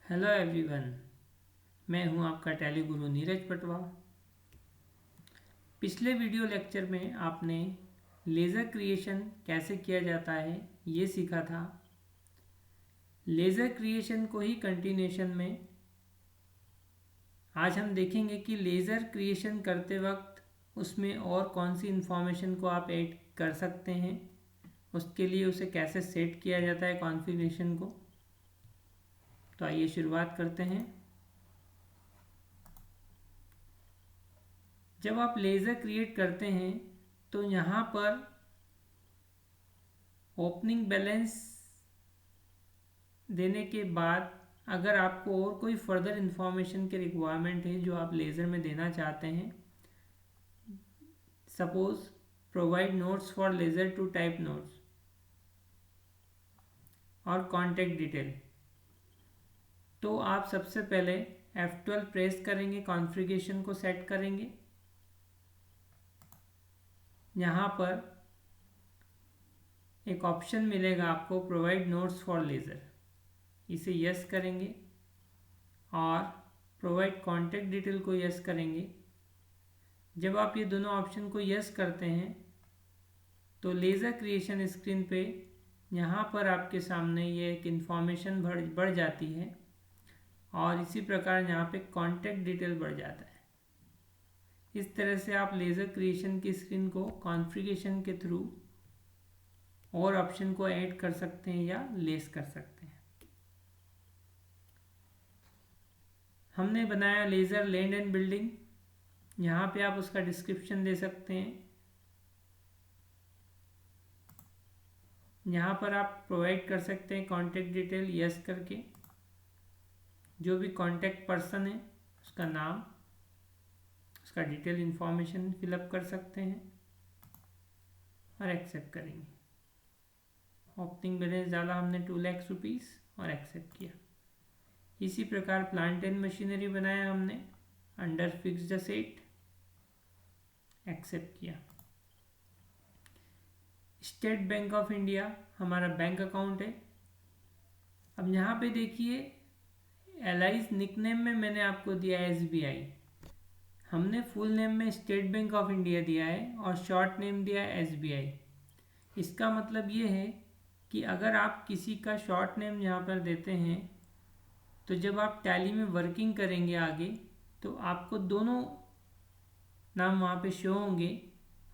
Hello everyone. मैं हूं आपका टैली गुरु नीरज पटवा। पिछले वीडियो लेक्चर में आपने लेज़र क्रिएशन कैसे किया जाता है ये सीखा था। लेज़र क्रिएशन को ही कंटिन्यूएशन में आज हम देखेंगे कि लेज़र क्रिएशन करते वक्त उसमें और कौन सी इन्फॉर्मेशन को आप ऐड कर सकते हैं, उसके लिए उसे कैसे सेट किया जाता है कॉन्फ़िगरेशन को। तो आइए शुरुआत करते हैं। जब आप लेज़र क्रिएट करते हैं तो यहाँ पर ओपनिंग बैलेंस देने के बाद अगर आपको और कोई फर्दर इंफॉर्मेशन की रिक्वायरमेंट है जो आप लेज़र में देना चाहते हैं, suppose provide notes for ledger to type notes और कॉन्टैक्ट डिटेल, तो आप सबसे पहले F12 प्रेस करेंगे, कॉन्फ़िगरेशन को सेट करेंगे। यहाँ पर एक ऑप्शन मिलेगा आपको प्रोवाइड नोट्स फॉर लेज़र, इसे यस करेंगे और प्रोवाइड कॉन्टैक्ट डिटेल को यस करेंगे। जब आप ये दोनों ऑप्शन को यस करते हैं तो लेज़र क्रिएशन स्क्रीन पे यहाँ पर आपके सामने ये एक इन्फॉर्मेशन बढ़ जाती है और इसी प्रकार यहाँ पे कॉन्टैक्ट डिटेल बढ़ जाता है। इस तरह से आप लेज़र क्रिएशन की स्क्रीन को कॉन्फ़िगरेशन के थ्रू और ऑप्शन को ऐड कर सकते हैं या लेस कर सकते हैं। हमने बनाया लेज़र लैंड एंड बिल्डिंग, यहाँ पे आप उसका डिस्क्रिप्शन दे सकते हैं। यहाँ पर आप प्रोवाइड कर सकते हैं कॉन्टैक्ट डिटेल यस करके, जो भी कॉन्टैक्ट पर्सन है उसका नाम, उसका डिटेल इन्फॉर्मेशन फिलअप कर सकते हैं और एक्सेप्ट करेंगे। ओपनिंग बैलेंस डाला हमने 2 लाख रुपीज़ और एक्सेप्ट किया। इसी प्रकार प्लांट एंड मशीनरी बनाया हमने अंडर फिक्स्ड असेट, एक्सेप्ट किया। स्टेट बैंक ऑफ इंडिया हमारा बैंक अकाउंट है। अब यहाँ पे देखिए एलाइज निकनेम में मैंने आपको दिया है SBI, हमने फुल नेम में स्टेट बैंक ऑफ इंडिया दिया है और शॉर्ट नेम दिया है SBI। इसका मतलब ये है कि अगर आप किसी का शॉर्ट नेम यहाँ पर देते हैं तो जब आप टैली में वर्किंग करेंगे आगे तो आपको दोनों नाम वहाँ पे शो होंगे।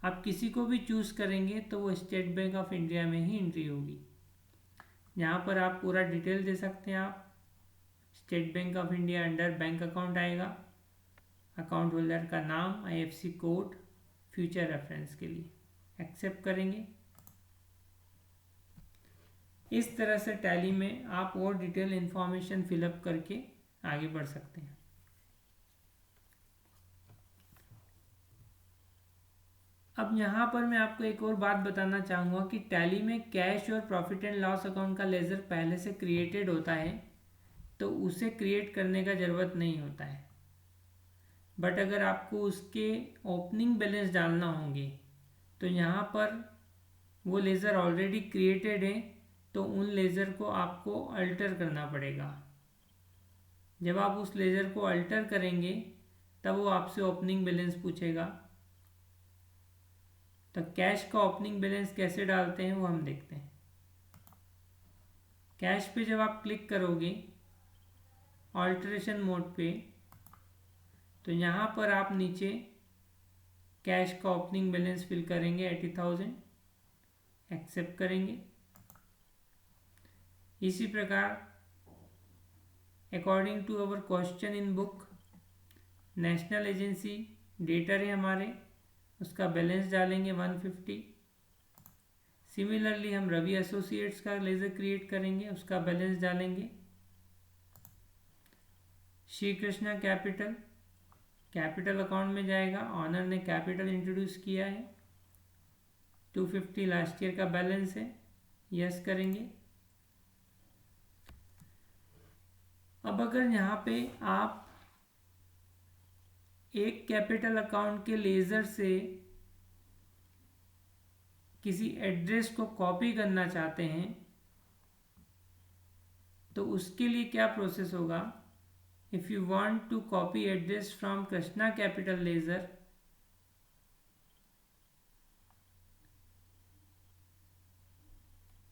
आप किसी को भी चूज़ करेंगे तो वो स्टेट बैंक ऑफ इंडिया में ही एंट्री होगी। यहाँ पर आप पूरा डिटेल दे सकते हैं। आप state bank of India under bank account आएगा, अकाउंट होल्डर का नाम, IFSC कोड, फ्यूचर रेफरेंस के लिए एक्सेप्ट करेंगे। इस तरह से टैली में आप और डिटेल इन्फॉर्मेशन फिलअप करके आगे बढ़ सकते हैं। अब यहाँ पर मैं आपको एक और बात बताना चाहूँगा कि टैली में कैश और प्रॉफिट एंड लॉस अकाउंट का लेज़र पहले से क्रिएटेड होता है तो उसे क्रिएट करने का ज़रूरत नहीं होता है। बट अगर आपको उसके ओपनिंग बैलेंस डालना होंगे तो यहाँ पर वो लेज़र ऑलरेडी क्रिएटेड है तो उन लेज़र को आपको अल्टर करना पड़ेगा। जब आप उस लेज़र को अल्टर करेंगे तब वो आपसे ओपनिंग बैलेंस पूछेगा। तो कैश का ओपनिंग बैलेंस कैसे डालते हैं वो हम देखते हैं। कैश पे जब आप क्लिक करोगे ऑल्टरेशन मोड पे तो यहाँ पर आप नीचे कैश का ओपनिंग बैलेंस फिल करेंगे 80,000, एक्सेप्ट करेंगे। इसी प्रकार according to our question in book national agency debtor है हमारे, उसका बैलेंस डालेंगे 150। सिमिलरली हम रवि एसोसिएट्स का लेज़र क्रिएट करेंगे, उसका बैलेंस डालेंगे। श्री कृष्णा कैपिटल अकाउंट में जाएगा, ऑनर ने कैपिटल इंट्रोड्यूस किया है, 250 लास्ट ईयर का बैलेंस है, यस करेंगे। अब अगर यहाँ पे आप एक कैपिटल अकाउंट के लेज़र से किसी एड्रेस को कॉपी करना चाहते हैं तो उसके लिए क्या प्रोसेस होगा, if you want to copy address from Krishna capital ledger,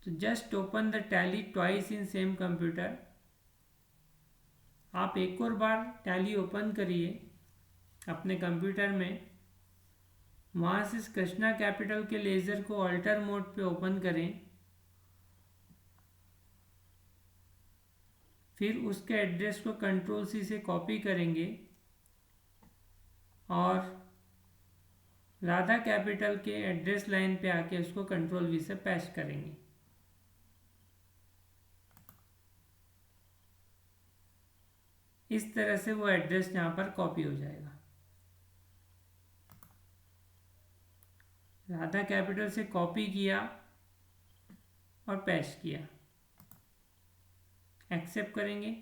तो just open the Tally twice in same computer. आप एक और बार टैली ओपन करिए अपने कंप्यूटर में, वहाँ से कृष्णा कैपिटल के लेज़र को अल्टर मोड पे ओपन करें, फिर उसके एड्रेस को कंट्रोल सी से कॉपी करेंगे और राधा कैपिटल के एड्रेस लाइन पे आके उसको कंट्रोल वी से पेस्ट करेंगे। इस तरह से वो एड्रेस यहाँ पर कॉपी हो जाएगा। राधा कैपिटल से कॉपी किया और पेस्ट किया, एक्सेप्ट करेंगे।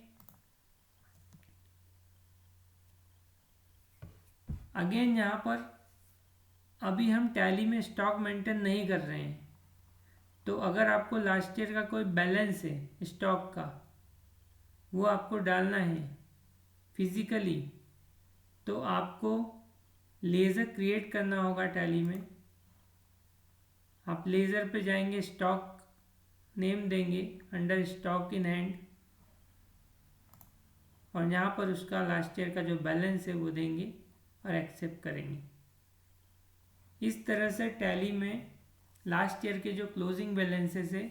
अगेन यहाँ पर अभी हम टैली में स्टॉक मेंटेन नहीं कर रहे हैं, तो अगर आपको लास्ट ईयर का कोई बैलेंस है स्टॉक का, वो आपको डालना है फिजिकली, तो आपको लेज़र क्रिएट करना होगा टैली में। आप लेज़र पे जाएंगे, स्टॉक नेम देंगे अंडर स्टॉक इन हैंड, और यहाँ पर उसका लास्ट ईयर का जो बैलेंस है वो देंगे और एक्सेप्ट करेंगे। इस तरह से टैली में लास्ट ईयर के जो क्लोजिंग बैलेंसेस है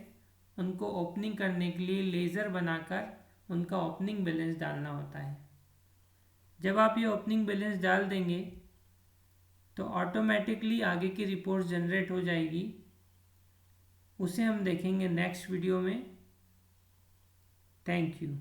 उनको ओपनिंग करने के लिए लेज़र बनाकर उनका ओपनिंग बैलेंस डालना होता है। जब आप ये ओपनिंग बैलेंस डाल देंगे तो ऑटोमेटिकली आगे की रिपोर्ट जनरेट हो जाएगी। उसे हम देखेंगे नेक्स्ट वीडियो में। Thank you.